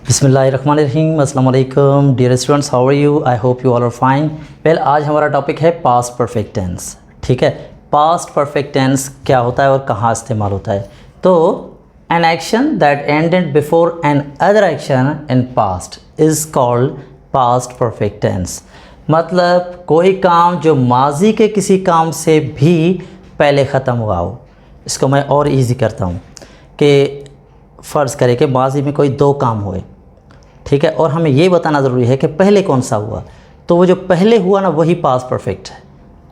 बिस्मिल्लाहिर्रहमानिर्रहीम, अस्सलाम वालेकुम dear students, how are you? I hope you all are fine. Well, आज हमारा टॉपिक है पास्ट परफेक्ट टेंस। ठीक है, पास्ट परफेक्ट टेंस क्या होता है और कहाँ इस्तेमाल होता है। तो an action that ended before another action in past is called past perfect tense. मतलब कोई काम जो माजी के किसी काम से भी पहले ख़त्म हुआ हो। इसको मैं और इजी करता हूँ कि फ़र्ज़ करें कि माजी में कोई दो काम हुए, ठीक है, और हमें ये बताना ज़रूरी है कि पहले कौन सा हुआ। तो वो जो पहले हुआ ना वही पास्ट परफेक्ट है।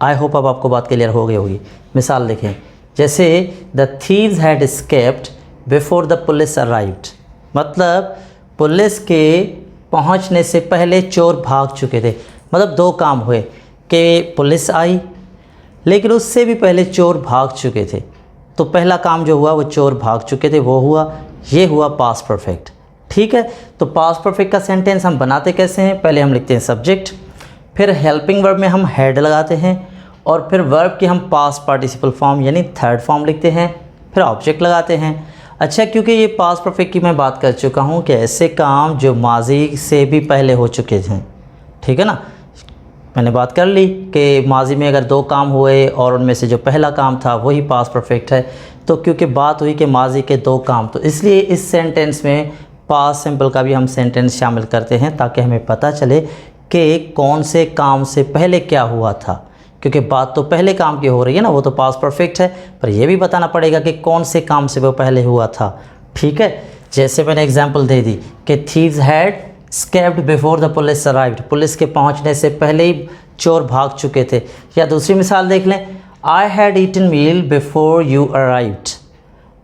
आई होप अब आपको बात क्लियर हो गई होगी। मिसाल देखें, जैसे the thieves had escaped before the police arrived. मतलब पुलिस के पहुंचने से पहले चोर भाग चुके थे। मतलब दो काम हुए कि पुलिस आई लेकिन उससे भी पहले चोर भाग चुके थे। तो पहला काम जो हुआ वो चोर भाग चुके थे वो हुआ, ये हुआ पास्ट परफेक्ट। ठीक है, तो पास्ट परफेक्ट का सेंटेंस हम बनाते कैसे हैं? पहले हम लिखते हैं सब्जेक्ट, फिर हेल्पिंग वर्ब में हम हैड लगाते हैं और फिर वर्ब की हम पास्ट पार्टिसिपल फॉर्म यानी थर्ड फॉर्म लिखते हैं, फिर ऑब्जेक्ट लगाते हैं। अच्छा, क्योंकि ये पास्ट परफेक्ट की मैं बात कर चुका हूँ कि ऐसे काम जो माजी से भी पहले हो चुके हैं। ठीक है ना, मैंने बात कर ली कि माजी में अगर दो काम हुए और उनमें से जो पहला काम था वही पास्ट परफेक्ट है। तो क्योंकि बात हुई कि माजी के दो काम, तो इसलिए इस सेंटेंस में पास्ट सिंपल का भी हम सेंटेंस शामिल करते हैं ताकि हमें पता चले कि कौन से काम से पहले क्या हुआ था। क्योंकि बात तो पहले काम की हो रही है ना, वो तो पास्ट परफेक्ट है, पर यह भी बताना पड़ेगा कि कौन से काम से वो पहले हुआ था। ठीक है, जैसे मैंने एग्जांपल दे दी कि thieves had escaped before the police arrived. Police के पहुंचने से पहले ही चोर भाग चुके थे। या दूसरी मिसाल देख लें, I had eaten meal before you arrived.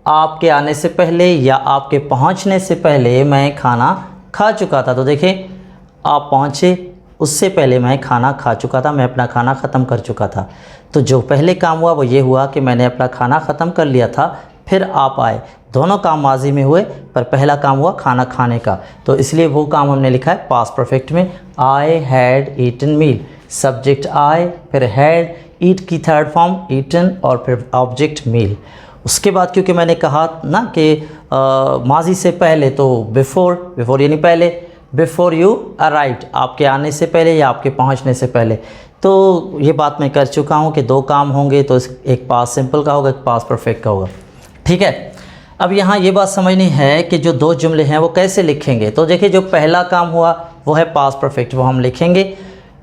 आपके आने से पहले या आपके पहुंचने से पहले मैं खाना खा चुका था। तो देखें, आप पहुंचे उससे पहले मैं खाना खा चुका था, मैं अपना खाना ख़त्म कर चुका था। तो जो पहले काम हुआ वो ये हुआ कि मैंने अपना खाना ख़त्म कर लिया था, फिर आप आए। दोनों काम माजी में हुए पर पहला काम हुआ खाना खाने का, तो इसलिए वो काम हमने लिखा है पास्ट परफेक्ट में। I had eaten meal, subject I, फिर हैड, ईट की थर्ड फॉर्म ईटन और फिर ऑब्जेक्ट मील। उसके बाद क्योंकि मैंने कहा ना कि माजी से पहले, तो बिफोर, बिफोर यानी पहले, बिफोर यू अराइव्ड, आपके आने से पहले या आपके पहुंचने से पहले। तो ये बात मैं कर चुका हूँ कि दो काम होंगे तो एक पास्ट सिंपल का होगा, एक पास्ट परफेक्ट का होगा। ठीक है, अब यहाँ ये बात समझनी है कि जो दो जुमले हैं वो कैसे लिखेंगे। तो देखिए, जो पहला काम हुआ वो है पास्ट परफेक्ट, वो हम लिखेंगे।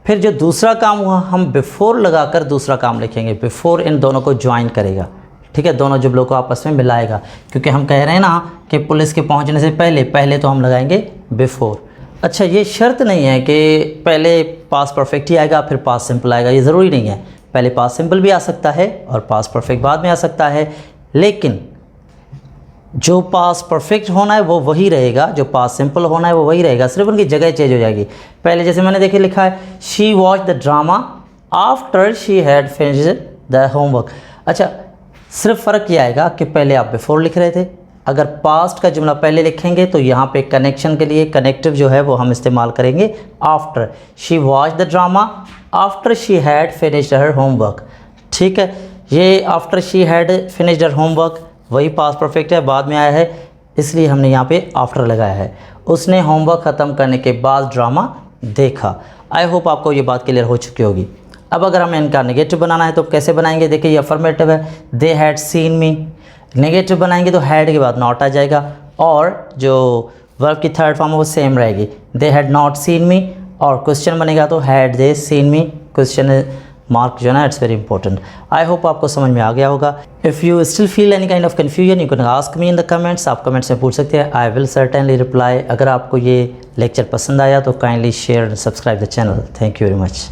फिर जो दूसरा काम हुआ हम बिफोर लगाकर दूसरा काम लिखेंगे। बिफोर इन दोनों को ज्वाइन करेगा। ठीक है, दोनों जुमलों को आपस में मिलाएगा, क्योंकि हम कह रहे हैं ना कि पुलिस के पहुंचने से पहले, पहले तो हम लगाएंगे बिफोर। अच्छा, ये शर्त नहीं है कि पहले पास्ट परफेक्ट ही आएगा फिर पास्ट सिंपल आएगा, ये ज़रूरी नहीं है। पहले पास्ट सिंपल भी आ सकता है और पास्ट परफेक्ट बाद में आ सकता है, लेकिन जो पास्ट परफेक्ट होना है वो वही रहेगा, जो पास्ट सिंपल होना है वो वही रहेगा, सिर्फ उनकी जगह चेंज हो जाएगी। पहले जैसे मैंने देखे लिखा है, she watch the drama after she had finished the homework. अच्छा, सिर्फ फ़र्क ये आएगा कि पहले आप बिफोर लिख रहे थे। अगर पास्ट का जुमला पहले लिखेंगे तो यहाँ पे कनेक्शन के लिए कनेक्टिव जो है वो हम इस्तेमाल करेंगे after. She watch the drama after she had finished her homework. ठीक है, ये after she had finished her homework वही पास्ट परफेक्ट है, बाद में आया है, इसलिए हमने यहाँ पे आफ्टर लगाया है। उसने होमवर्क ख़त्म करने के बाद ड्रामा देखा। आई होप आपको ये बात क्लियर हो चुकी होगी। अब अगर हमें इनका नेगेटिव बनाना है तो कैसे बनाएंगे? देखिए, ये अफर्मेटिव है, they had seen me. Negative बनाएंगे तो हैड के बाद नॉट आ जाएगा और जो वर्ब की थर्ड फॉर्म है वो सेम रहेगी, दे हैड नॉट सीन मी। और क्वेश्चन बनेगा तो had they scene me. Question mark जो है ना, it's very important. I hope आपको समझ में आ गया होगा। If you still feel any kind of confusion you can ask me in the comments. आप कमेंट्स में पूछ सकते हैं, आई विल सर्टेनली रिप्लाई। अगर आपको ये लेक्चर पसंद आया तो kindly share and subscribe the channel. Thank you very much.